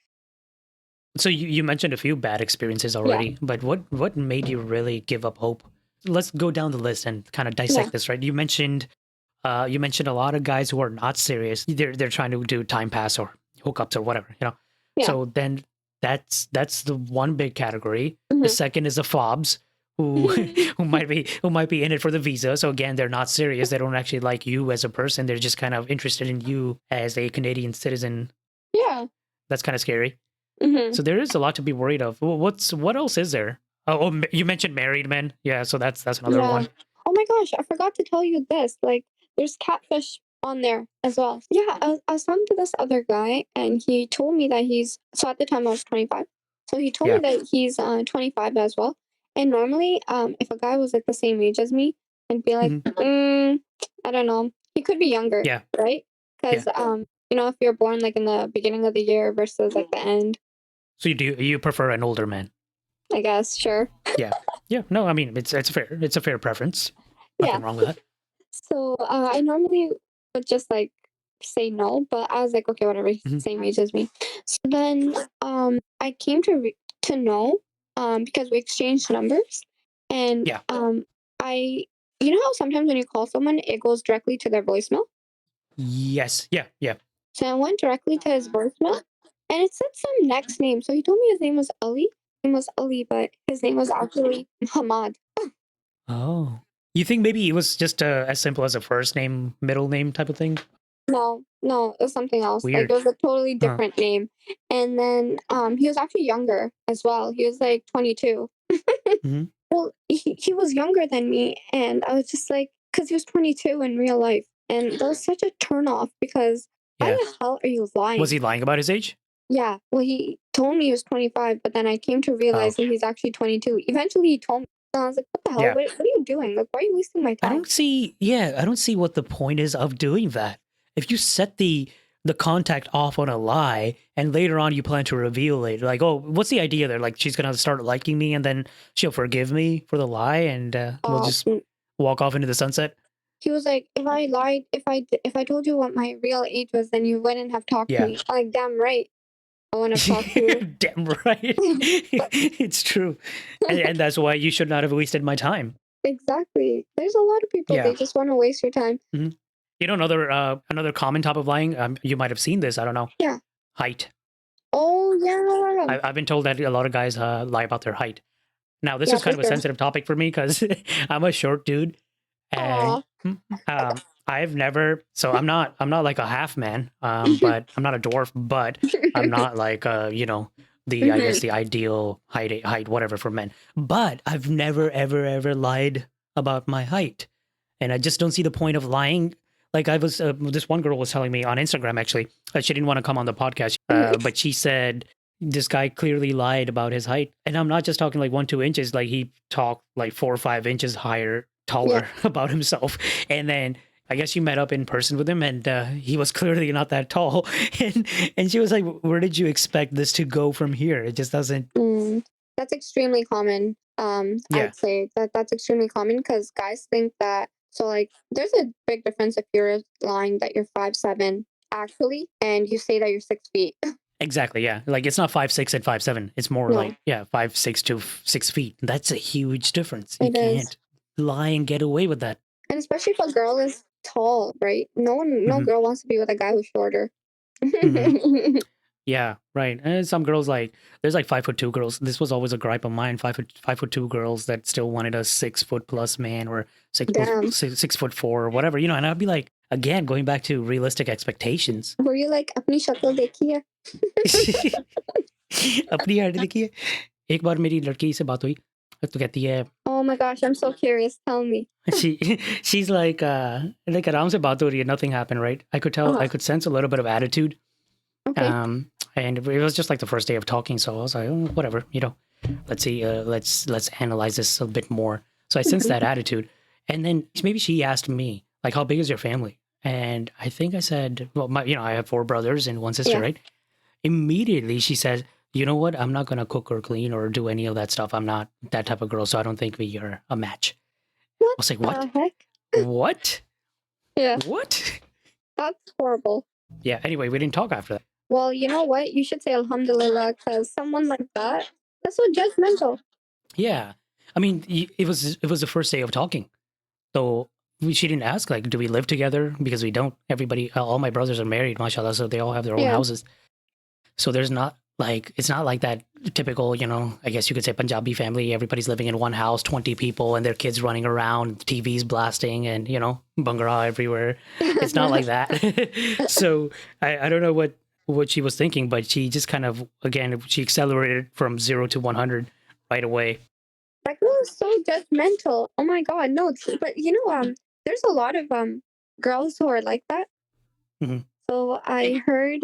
So you mentioned a few bad experiences already, but what made you really give up hope? Let's go down the list and kind of dissect this, right? You mentioned a lot of guys who are not serious. They're trying to do time pass or hookups or whatever, you know. Yeah. So then that's the one big category. The Mhm. second is the fobs who who might be in it for the visa. So again, they're not serious. They don't actually like you as a person. They're just kind of interested in you as a Canadian citizen. Yeah. That's kind of scary. Mhm. So there is a lot to be worried of. What else is there? Oh, you mentioned married men. Yeah, so that's another Yeah. one. Oh my gosh, I forgot to tell you this. Like, there's catfish on there as well. Yeah, I was talking to this other guy, and he told me that so at the time I was 25. So he told me that he's 25 as well. And normally, if a guy was like the same age as me, I'd be like, I don't know, he could be younger, Yeah. right? Because you know, if you're born like in the beginning of the year versus like the end, So you prefer an older man? I guess, sure. Yeah. Yeah. No, I mean it's fair. It's a fair preference. Nothing wrong with that. So I normally would just like say no, but I was like, okay, whatever, he's the same age as me. So then I came to know because we exchanged numbers, and Yeah. I you know how sometimes when you call someone it goes directly to their voicemail. Yes. Yeah. Yeah. So I went directly to his voicemail, and it said some next name. So he told me his name was Ali. His name was Ali, but his name was actually Hamad. Oh. You think maybe it was just as simple as a first name, middle name type of thing? No, no, it was something else. Like Weird. it was a totally Huh. different name. And then he was actually younger as well. He was like 22. Mhm. Well, he was younger than me, and I was just like, because he was 22 in real life, and that was such a turn off because why Yeah. the hell are you lying? Was he lying about his age? Yeah, well, he told me he was 25, but then I came to realize that he's actually 22. Eventually, he told me, and I was like, what the hell? Yeah. What are you doing? Like, why are you wasting my I time? don't see what the point is of doing that. If you set the contact off on a lie and later on you plan to reveal it, like, oh, what's the idea there? Like she's gonna start liking me and then she'll forgive me for the lie and we'll just walk off into the sunset. He was like, if I lied, if I told you what my real age was, then you wouldn't have talked to me. I'm like, damn right. I want to talk to you. Damn right. It's true. And that's why you should not have wasted my time. Exactly. There's a lot of people, they just want to waste your time. Mm-hmm. You know, another common type of lying, you might have seen this, I don't know. Yeah. Height. Oh, yeah. I've been told that a lot of guys lie about their height. Now, this is kind of a sensitive topic for me because I'm a short dude. And I've never, so I'm not like a half man, but I'm not a dwarf, but I'm not like, you know, I guess the ideal height, whatever for men. But I've never, ever lied about my height. And I just don't see the point of lying. Like I was, this one girl was telling me on Instagram, actually, that she didn't want to come on the podcast, but she said, this guy clearly lied about his height. And I'm not just talking like 1-2 inches, like he talked like 4 or 5 inches taller about himself. And then I guess she met up in person with him and he was clearly not that tall. And she was like, where did you expect this to go from here? It just doesn't. That's extremely common. I'd say that's extremely common because guys think that, so like there's a big difference if you're lying that you're 5'7" actually, and you say that you're 6 feet. Exactly, yeah. Like it's not 5'6" and 5'7". It's more like 5'6" to 6 feet. That's a huge difference. You can't lie and get away with that. And especially if a girl is tall, right? No girl wants to be with a guy who's shorter. Yeah, right. And some girls like there's like 5'2" girls. This was always a gripe of mine. 5'2" girls that still wanted a 6 foot plus man or Damn. 6'4" or whatever, you know. And I'd be like, again, going back to realistic expectations. Were you like अपनी शक्ल देखी है? अपनी height देखिए एक बार मेरी लड़की से बात हुई तो कहती है Oh my gosh, I'm so curious. Tell me. she she's like आराम से बात हो रही है, nothing happened, right? I could tell, I could sense a little bit of attitude. Okay. And it was just like the first day of talking, so I was like, oh, whatever, you know, let's see, let's analyze this a bit more. So I sensed that attitude, and then maybe she asked me like, how big is your family? And I think I said, well, you know, I have 4 brothers and 1 sister, Yeah. right? Immediately she says, you know what? I'm not gonna cook or clean or do any of that stuff. I'm not that type of girl, so I don't think we are a match. I What was like, the what? heck? What? Yeah, What? that's horrible. Yeah. Anyway, we didn't talk after that. Well, you know what? You should say Alhamdulillah, because someone like that, that's so judgmental. Yeah. I mean, it was the first day of talking. So she didn't ask like, do we live together? Because we don't. Everybody, all my brothers are married, mashallah, so they all have their own Yeah. houses. So there's not like, it's not like that typical, you know, I guess you could say Punjabi family. Everybody's living in one house, 20 people, and their kids running around, TVs blasting, and you know, bhangra everywhere. It's not like that. So I don't know what she was thinking, but she just kind of, again, she accelerated from 0 to 100 right away. That girl is so judgmental. Oh my god, no. But you know, there's a lot of girls who are like that. Mhm. So I heard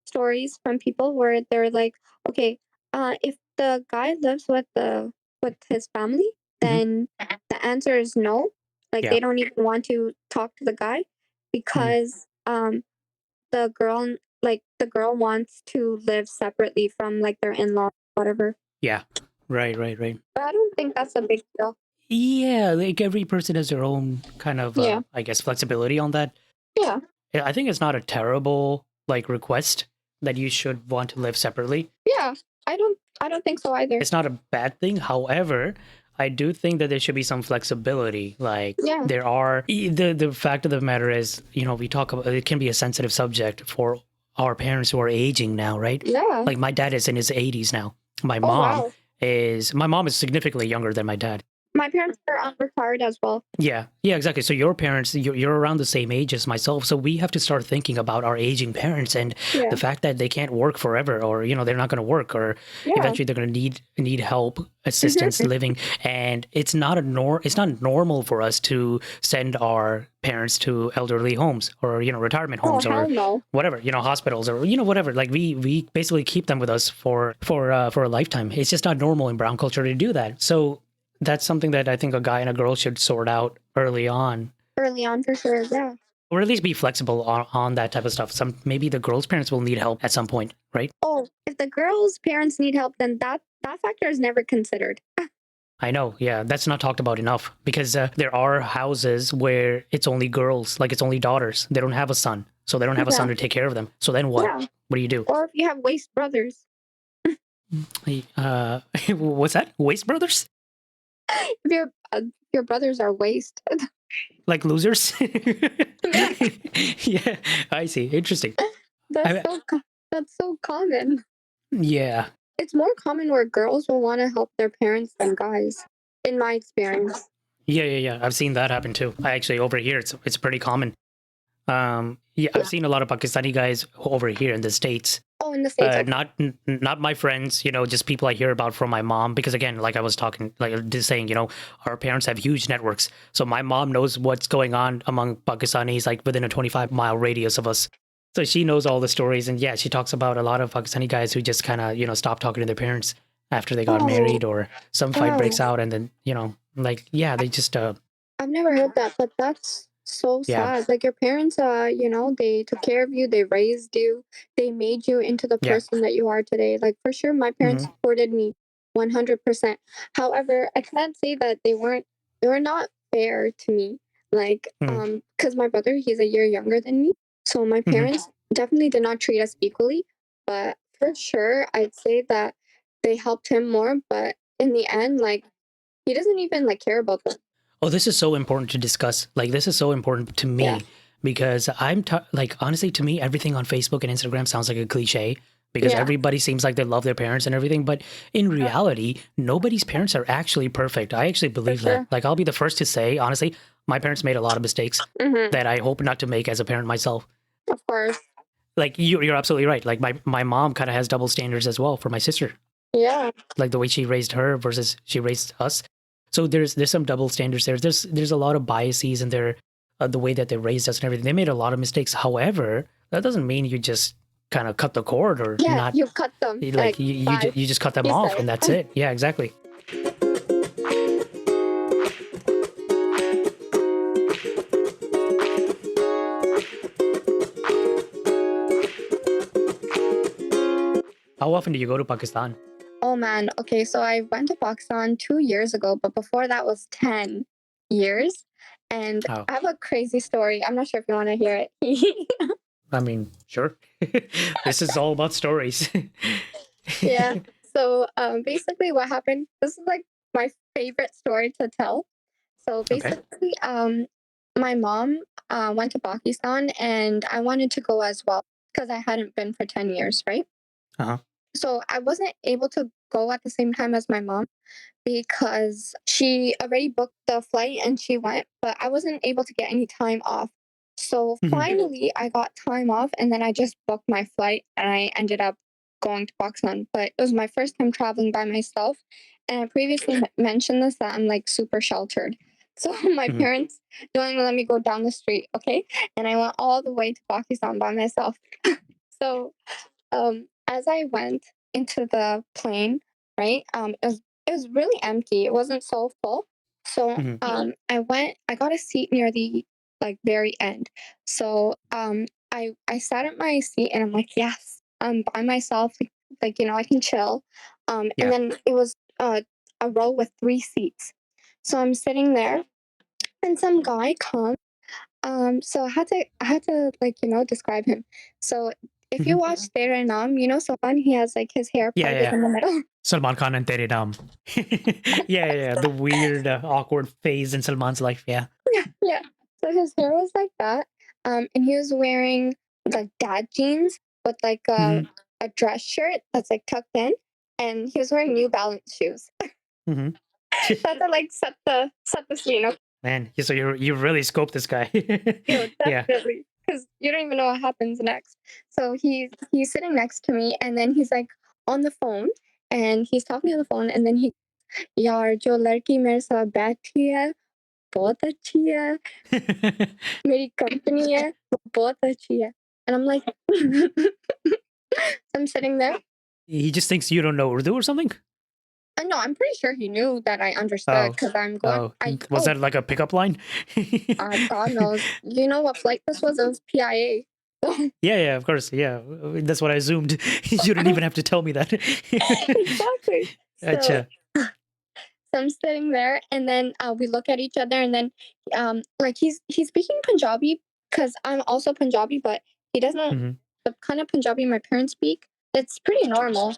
stories from people where they're like, okay, if the guy lives with his family, then the answer is no. Like Yeah. they don't even want to talk to the guy because the girl wants to live separately from like their in-law, whatever. Yeah. Right. But I don't think that's a big deal. Yeah, like every person has their own kind of, Yeah. I guess, flexibility on that. Yeah. Yeah, I think it's not a terrible like request that you should want to live separately. Yeah. I don't think so either. It's not a bad thing. However, I do think that there should be some flexibility. Like Yeah. there are the fact of the matter is, you know, we talk about, it can be a sensitive subject for our parents who are aging now, right? Yeah. Like my dad is in his 80s now. My Oh, mom wow. my mom is significantly younger than my dad. My parents are retired as well. Yeah, exactly. So your parents, you're around the same age as myself. So we have to start thinking about our aging parents and Yeah. the fact that they can't work forever, or you know, they're not going to work, or Yeah. eventually they're going to need help, assistance, living. And it's not it's not normal for us to send our parents to elderly homes or, you know, retirement Oh, homes or hell no. whatever, you know, hospitals or, you know, whatever. Like we basically keep them with us for a lifetime. It's just not normal in brown culture to do that. So that's something that I think a guy and a girl should sort out early on, Early on, for sure. Yeah. or at least be flexible on that type of stuff. Maybe the girl's parents will need help at some point, right? Oh, if the girl's parents need help, then that factor is never considered. I know, yeah, that's not talked about enough because there are houses where it's only girls, like it's only daughters. They don't have a son, so they don't have a son to take care of them. So then what? Yeah. What do you do? Or if you have waste brothers. What's that? Waste brothers? If your brothers are waste. Like losers? Yeah, I see. Interesting. That's so common. Yeah. It's more common where girls will want to help their parents than guys, in my experience. Yeah. I've seen that happen too. I actually, over here, it's pretty common. Yeah, I've seen a lot of Pakistani guys over here in the States. Oh, in the States. Okay. Not my friends, you know, just people I hear about from my mom. Because again, like I was talking, like just saying, you know, our parents have huge networks. So my mom knows what's going on among Pakistanis, like within a 25-mile radius of us. So she knows all the stories. And yeah, she talks about a lot of Pakistani guys who just kind of, you know, stop talking to their parents after they got married, or some fight breaks out. And then, you know, like, yeah, they just... I've never heard that, but that's so sad. Like your parents, you know, they took care of you, they raised you, they made you into the person that you are today. Like for sure, my parents supported me 100%. However, I can't say that they were not fair to me. Like, because my brother, he's a year younger than me, so my parents definitely did not treat us equally. But for sure, I'd say that they helped him more. But in the end, like, he doesn't even like care about them. Oh, this is so important to discuss. Like, this is so important to me because like, honestly, to me, everything on Facebook and Instagram sounds like a cliche because Yeah. everybody seems like they love their parents and everything. But in reality, nobody's parents are actually perfect. I actually For believe that. sure. Like, I'll be the first to say, honestly, my parents made a lot of mistakes Mm-hmm. that I hope not to make as a parent myself. Of course. Like, you're absolutely right. Like, my mom kind of has double standards as well for my sister, Yeah. like the way she raised her versus she raised us. So there's some double standards there. There's a lot of biases in their the way that they raised us and everything. They made a lot of mistakes. However, that doesn't mean you just kind of cut the cord or Yeah. not. You cut them Like five. you just cut them You off and said that's it. it. Yeah, exactly. How often do you go to Pakistan? Oh man. Okay, so I went to Pakistan 2 years ago, but before that was 10 years. And Oh, I have a crazy story. I'm not sure if you want to hear it. I mean, sure. This is all about stories. Yeah. So basically what happened, this is like my favorite story to tell. So Okay. basically, my mom went to Pakistan and I wanted to go as well because I hadn't been for 10 years, right? Uh-huh. So I wasn't able to go at the same time as my mom because she already booked the flight and she went, but I wasn't able to get any time off. So Mhm. finally, I got time off and then I just booked my flight and I ended up going to Pakistan. But it was my first time traveling by myself. And I previously mentioned this that I'm like super sheltered. So my Mhm. parents don't even let me go down the street, okay? And I went all the way to Pakistan by myself. So as I went into the plane, right, it was really empty. It wasn't so full. So Mhm. I got a seat near the like very end. So I sat at my seat and I'm like, yes, I'm by myself. Like, I can chill. And Yeah. then it was a row with 3 seats. So I'm sitting there and some guy comes so I had to like, describe him. So if you Mhm. watch Tere Naam, Salman, he has like his hair Yeah, yeah, parted yeah. in the middle. Salman Khan and Tere Naam. Yeah, yeah, yeah. The weird, awkward phase in Salman's life. Yeah. Yeah. So his hair was like that. And he was wearing like dad jeans with like a, Hmm. a dress shirt that's like tucked in. And he was wearing New Balance shoes. Hmm. That to like set the scene. Man, so you really scoped this guy. Yeah. Definitely. Because you don't even know what happens next. So he's sitting next to me and then he's like on the phone and he's talking on the phone and then he यार जो लड़की मेरे साथ बैठी है बहुत अच्छी है मेरी कंपनी है वो बहुत अच्छी है and I'm like I'm sitting there. He just thinks you don't know Urdu or something. No, I'm pretty sure he knew that I understood Oh, because I'm going. oh, was that like a pickup line? God knows. You know what flight this was? It was PIA. Yeah, yeah, of course. Yeah, that's what I assumed. You don't even have to tell me that. Exactly. So Acha. So I'm sitting there, and then we look at each other, and then like he's speaking Punjabi because I'm also Punjabi, but he doesn't Hmm. the kind of Punjabi my parents speak. It's pretty normal.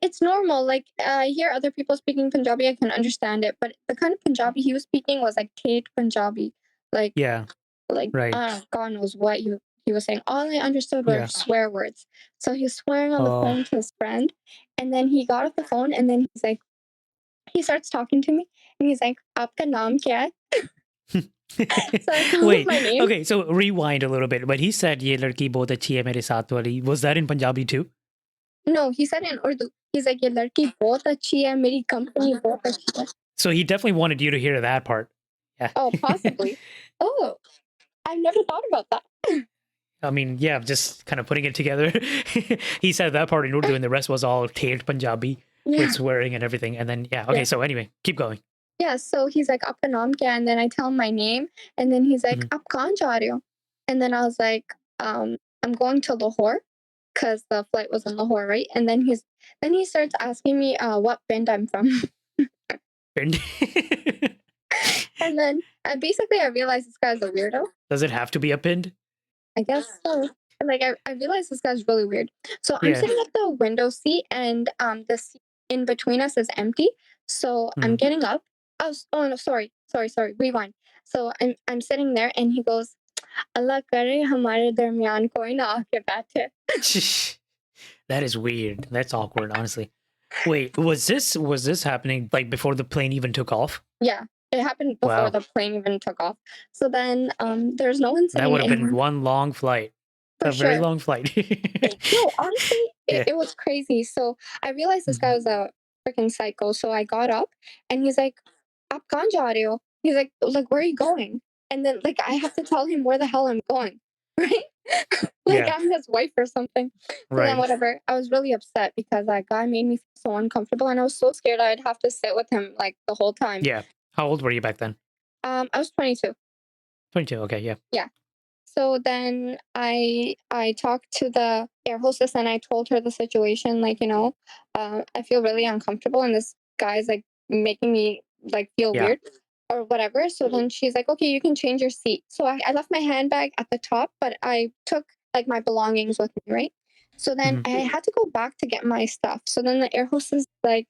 It's normal. Like I hear other people speaking Punjabi, I can understand it, but the kind of Punjabi he was speaking was like Tate Punjabi, like Yeah, right. God knows what he was saying. All I understood were Yeah. swear words. So he was swearing on the Oh. phone to his friend, and then he got off the phone, and then he's like he starts talking to me and he's like, Aapka naam kya hai? So I tell him Wait, my name. okay, so rewind a little bit. But he said, "Ye ladki bahut achhi hai mere saath wali." Was that in Punjabi too? No, he said in Urdu. He's like, ये लड़की बहुत अच्छी है, मेरी company बहुत अच्छी है. So he definitely wanted you to hear that part. Yeah. Oh, possibly. Oh, I've never thought about that. I mean, yeah, just kind of putting it together. He said that part in Urdu, and the rest was all tailed Punjabi with Yeah. swearing and everything. And then, yeah, okay. Yeah. So anyway, keep going. Yeah. So he's like, आपका नाम क्या है? And then I tell him my name. And then he's like, Mhm. आप कहाँ जा रहे हो? And then I was like, I'm going to Lahore because the flight was in Lahore, right? And then he starts asking me what band I'm from. And And then basically I realized this guy's a weirdo. does it have to be a pinned? I guess so. Like I realized this guy's really weird. So I'm Yeah. sitting at the window seat and the seat in between us is empty. So I'm Mhm. getting up. Oh no, sorry. Rewind. So I'm sitting there and he goes, अल्लाह करे हमारे दरमियान कोई ना आके बैठे. That is weird. That's awkward, honestly. Wait, was this happening like before the plane even took off? Yeah, it happened before Wow, the plane even took off. So then there's no one that sitting would have been in one long flight, for a very sure. long flight. No, honestly, Yeah. it was crazy. So I realized this guy Mhm. was a freaking psycho. So I got up and he's like, "Aap kahan ja rahe ho?" He's like, "Where are you going?" And then like I have to tell him where the hell I'm going, right? Like Yeah. I'm his wife or something. So then Right. whatever. I was really upset because that guy made me feel so uncomfortable, and I was so scared I'd have to sit with him like the whole time. Yeah. How old were you back then? I was 22. 22. Okay. Yeah. Yeah. So then I talked to the air hostess and I told her the situation, like, I feel really uncomfortable and this guy's like making me like feel Yeah. weird or whatever. So then she's like, okay, you can change your seat. So I left my handbag at the top, but I took like my belongings with me, right? So then Hmm. I had to go back to get my stuff. So then the air hostess like,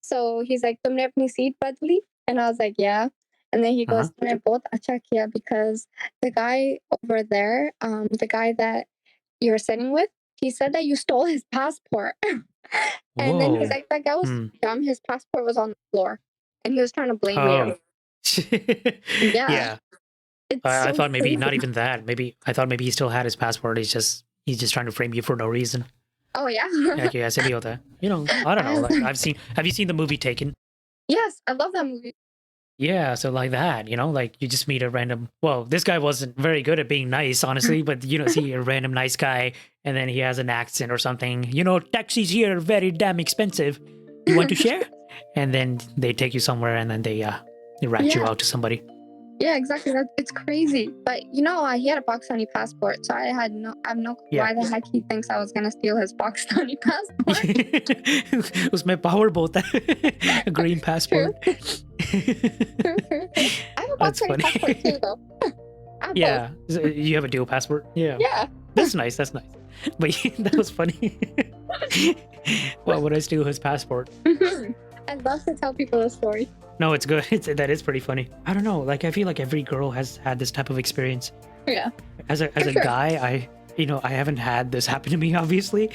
so he's like, "Tumne apni seat badli?" And I was like, "Yeah." And then he Uh huh. goes, "Tumne bahut acha kiya because the guy over there, the guy that you were sitting with, he said that you stole his passport." And then he's Whoa. like, "That guy was Hmm. dumb. His passport was on the floor, and he was trying to blame me." Oh. Yeah, Yeah. it's I so thought maybe not crazy. even that. Maybe I thought maybe he still had his passport. He's just trying to frame you for no reason. Oh yeah, Yeah, ऐसे भी होता है. I don't know. Like I, have you seen the movie Taken? yes, I love that movie. Yeah, so like that, like you just meet a random. Well, this guy wasn't very good at being nice, honestly, but see a random nice guy, and then he has an accent or something. Taxis here are very damn expensive. You want to share? And then they take you somewhere, and then they rat you Yeah. out to somebody. Yeah, exactly. It's crazy. But he had a Pakistani passport, so I have no clue Yeah. why the heck he thinks I was gonna steal his Pakistani passport. उसमें power बहुत है. A green True, passport. true, true, true. I have a That's Pakistani passport funny. too, though. I have both. Yeah, you have a dual passport. Yeah. Yeah. That's nice. That's nice. But that was funny. Why would I steal his passport? I'd love to tell people the story. No, it's good. That is pretty funny. I don't know. Like I feel like every girl has had this type of experience. Yeah, As a for sure. guy, I haven't had this happen to me. Obviously,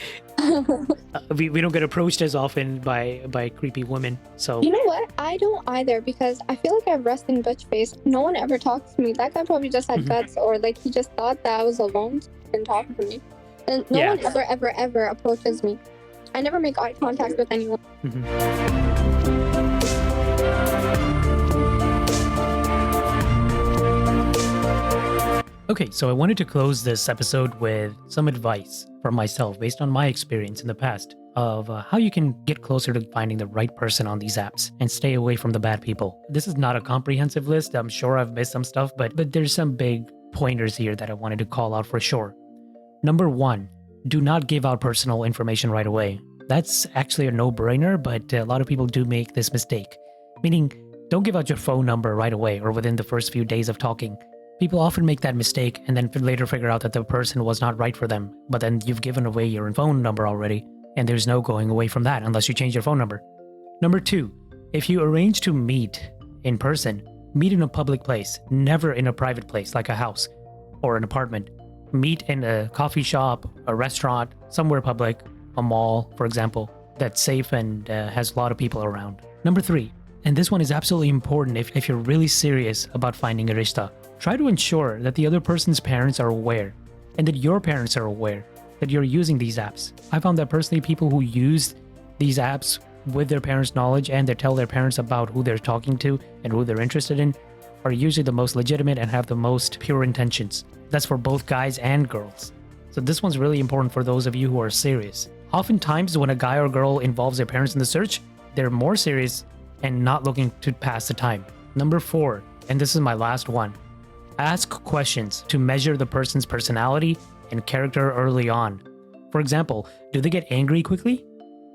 we don't get approached as often by creepy women. So You know what? I don't either because I feel like I have resting bitch face. No one ever talks to me. That guy probably just had Mhm. guts, or like he just thought that I was alone, so he didn't talk to me. And no Yeah. one ever approaches me. I never make eye contact with anyone. Mhm. Okay, so I wanted to close this episode with some advice from myself based on my experience in the past of how you can get closer to finding the right person on these apps and stay away from the bad people. This is not a comprehensive list. I'm sure I've missed some stuff, but there's some big pointers here that I wanted to call out for sure. Number 1, do not give out personal information right away. That's actually a no-brainer, but a lot of people do make this mistake. Meaning, don't give out your phone number right away or within the first few days of talking. People often make that mistake and then later figure out that the person was not right for them, but then you've given away your phone number already, and there's no going away from that unless you change your phone number. Number 2, if you arrange to meet in person, meet in a public place, never in a private place like a house or an apartment. Meet in a coffee shop, a restaurant, somewhere public, a mall, for example, that's safe and has a lot of people around. Number 3, and this one is absolutely important if you're really serious about finding a rishta, try to ensure that the other person's parents are aware and that your parents are aware that you're using these apps. I found that personally people who use these apps with their parents' knowledge and they tell their parents about who they're talking to and who they're interested in are usually the most legitimate and have the most pure intentions. That's for both guys and girls. So this one's really important for those of you who are serious. Oftentimes when a guy or girl involves their parents in the search, they're more serious and not looking to pass the time. Number 4, and this is my last one, ask questions to measure the person's personality and character early on. For example, do they get angry quickly?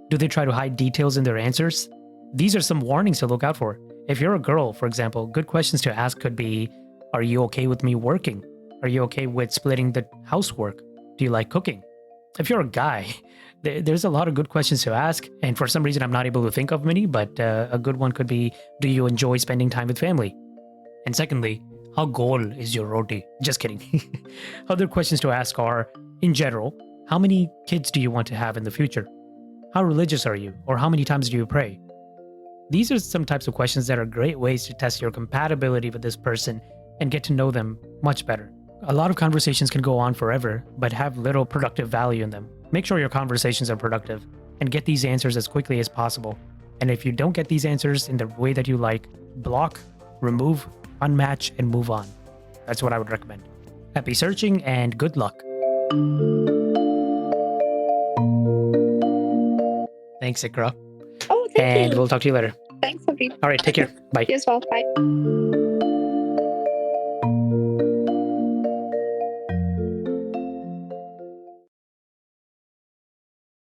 Do they try to hide details in their answers? These are some warnings to look out for. If you're a girl, for example, good questions to ask could be, are you okay with me working? Are you okay with splitting the housework? Do you like cooking? If you're a guy, there's a lot of good questions to ask, and for some reason I'm not able to think of many, but a good one could be, do you enjoy spending time with family? And secondly, How goal is your roti? Just kidding. Other questions to ask are, in general, how many kids do you want to have in the future? How religious are you? Or how many times do you pray? These are some types of questions that are great ways to test your compatibility with this person and get to know them much better. A lot of conversations can go on forever, but have little productive value in them. Make sure your conversations are productive and get these answers as quickly as possible. And if you don't get these answers in the way that you like, block, remove, unmatch, and move on. That's what I would recommend. Happy searching and good luck. Thanks, Iqra. Oh, thank And you. we'll talk to you later. Thanks, Habib. All right, take care. Bye. You as well. Bye.